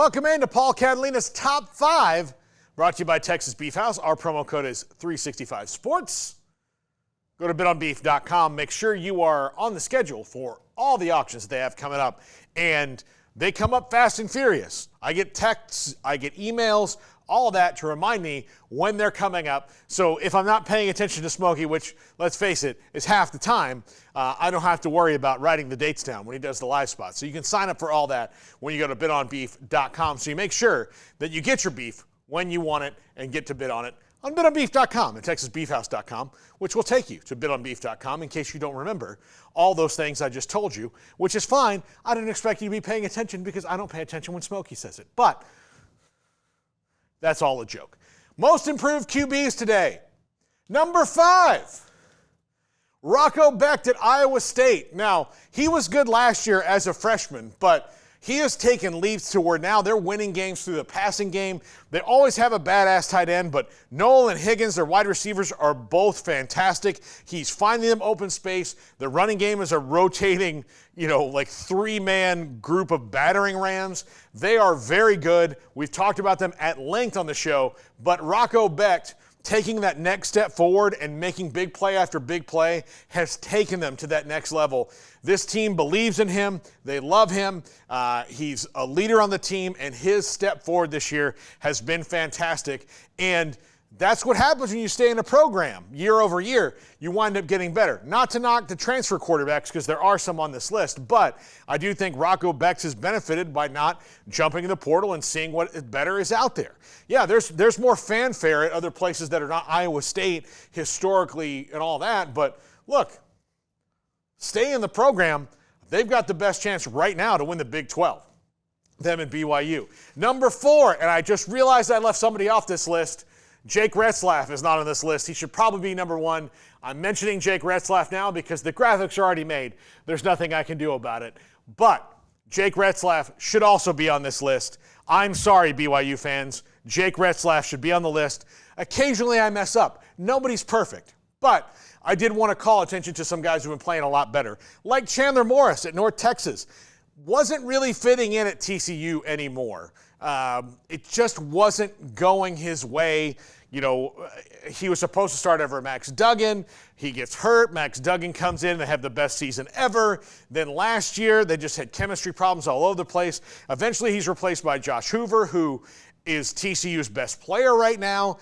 Welcome into Paul Catalina's Top 5, brought to you by Texas Beef House. Our promo code is 365sports. Go to bitonbeef.com. Make sure you are on the schedule for all the auctions that they have coming up. And they come up fast and furious. I get texts, I get emails, all of that to remind me when they're coming up. So if I'm not paying attention to Smokey, which, let's face it, is half the time, I don't have to worry about writing the dates down when he does the live spot. So you can sign up for all that when you go to bitonbeef.com. So you make sure that you get your beef when you want it and get to bid on it on bitonbeef.com and texasbeefhouse.com, which will take you to bitonbeef.com in case you don't remember all those things I just told you, which is fine. I didn't expect you to be paying attention because I don't pay attention when Smokey says it. But that's all a joke. Most improved QBs today. Number 5, Rocco Becht at Iowa State. Now, he was good last year as a freshman, but he has taken leaps to where now they're winning games through the passing game. They always have a badass tight end, but Noel and Higgins, their wide receivers, are both fantastic. He's finding them open space. The running game is a rotating, like 3-man group of battering rams. They are very good. We've talked about them at length on the show, but Rocco Becht taking that next step forward and making big play after big play has taken them to that next level. This team believes in him. They love him. He's a leader on the team, and his step forward this year has been fantastic. And that's what happens when you stay in a program year over year. You wind up getting better. Not to knock the transfer quarterbacks, because there are some on this list, but I do think Rocco Becht has benefited by not jumping in the portal and seeing what better is out there. Yeah, there's more fanfare at other places that are not Iowa State historically and all that, but look, stay in the program. They've got the best chance right now to win the Big 12, them and BYU. Number 4, and I just realized I left somebody off this list. Jake Retzlaff is not on this list. He should probably be number 1. I'm mentioning Jake Retzlaff now because the graphics are already made. There's nothing I can do about it. But Jake Retzlaff should also be on this list. I'm sorry, BYU fans. Jake Retzlaff should be on the list. Occasionally I mess up. Nobody's perfect. But I did want to call attention to some guys who have been playing a lot better. Like Chandler Morris at North Texas. Wasn't really fitting in at TCU anymore. It just wasn't going his way. He was supposed to start over Max Duggan. He gets hurt. Max Duggan comes in. They have the best season ever. Then last year, they just had chemistry problems all over the place. Eventually, he's replaced by Josh Hoover, who is TCU's best player right now,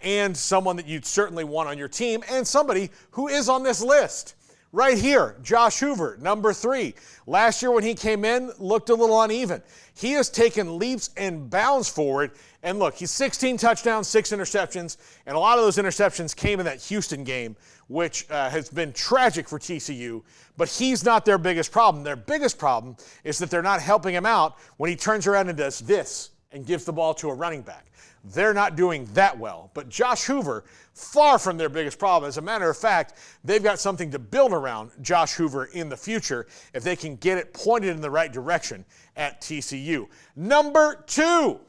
and someone that you'd certainly want on your team, and somebody who is on this list. Right here, Josh Hoover, number 3. Last year when he came in, looked a little uneven. He has taken leaps and bounds forward. And look, he's 16 touchdowns, 6 interceptions, and a lot of those interceptions came in that Houston game, which has been tragic for TCU. But he's not their biggest problem. Their biggest problem is that they're not helping him out when he turns around and does this and gives the ball to a running back. They're not doing that well. But Josh Hoover, far from their biggest problem. As a matter of fact, they've got something to build around Josh Hoover in the future if they can get it pointed in the right direction at TCU. Number 2,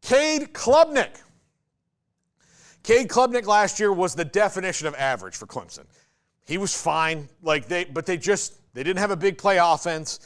Cade Klubnik. Cade Klubnik last year was the definition of average for Clemson. He was fine, but they didn't have a big play offense.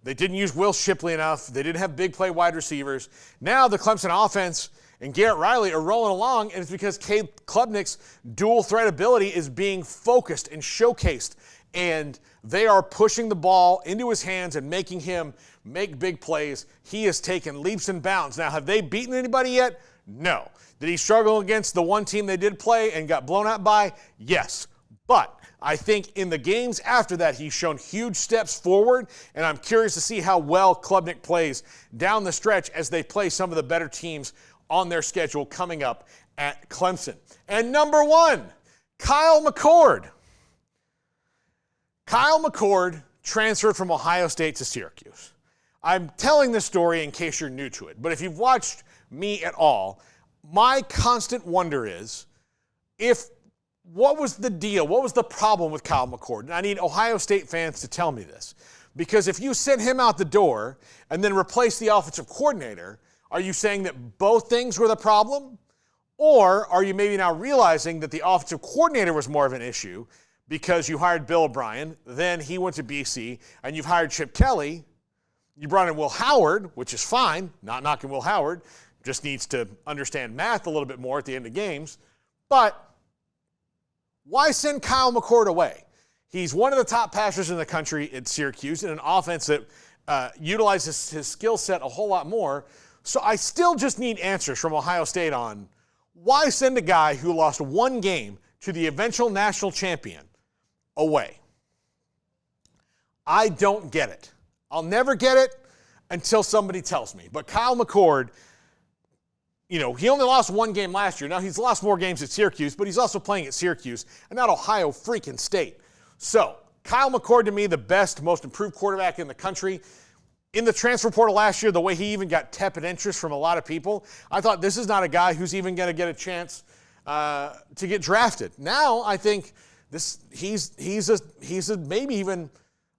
They didn't use Will Shipley enough. They didn't have big play wide receivers. Now the Clemson offense and Garrett Riley are rolling along, and it's because Cade Klubnik's dual threat ability is being focused and showcased, and they are pushing the ball into his hands and making him make big plays. He has taken leaps and bounds. Now, have they beaten anybody yet? No. Did he struggle against the one team they did play and got blown out by? Yes. But I think in the games after that, he's shown huge steps forward, and I'm curious to see how well Klubnik plays down the stretch as they play some of the better teams on their schedule coming up at Clemson. And number 1, Kyle McCord. Kyle McCord transferred from Ohio State to Syracuse. I'm telling this story in case you're new to it, but if you've watched me at all, my constant wonder is what was the deal? What was the problem with Kyle McCord? And I need Ohio State fans to tell me this, because if you sent him out the door and then replace the offensive coordinator, are you saying that both things were the problem? Or are you maybe now realizing that the offensive coordinator was more of an issue because you hired Bill O'Brien, then he went to BC, and you've hired Chip Kelly, You brought in Will Howard, which is fine, not knocking Will Howard, just needs to understand math a little bit more at the end of games. But why send Kyle McCord away? He's one of the top passers in the country at Syracuse in an offense that utilizes his skill set a whole lot more. So I still just need answers from Ohio State on why send a guy who lost one game to the eventual national champion away. I don't get it. I'll never get it until somebody tells me. But Kyle McCord, he only lost one game last year. Now, he's lost more games at Syracuse, but he's also playing at Syracuse and not Ohio freaking State. So, Kyle McCord, to me, the best, most improved quarterback in the country. In the transfer portal last year, the way he even got tepid interest from a lot of people, I thought this is not a guy who's even going to get a chance to get drafted. Now, I think he's maybe even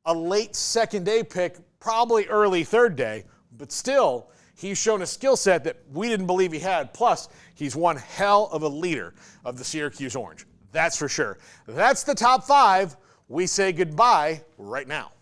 a late second day pick, probably early third day, but still, he's shown a skill set that we didn't believe he had. Plus, he's one hell of a leader of the Syracuse Orange. That's for sure. That's the top 5. We say goodbye right now.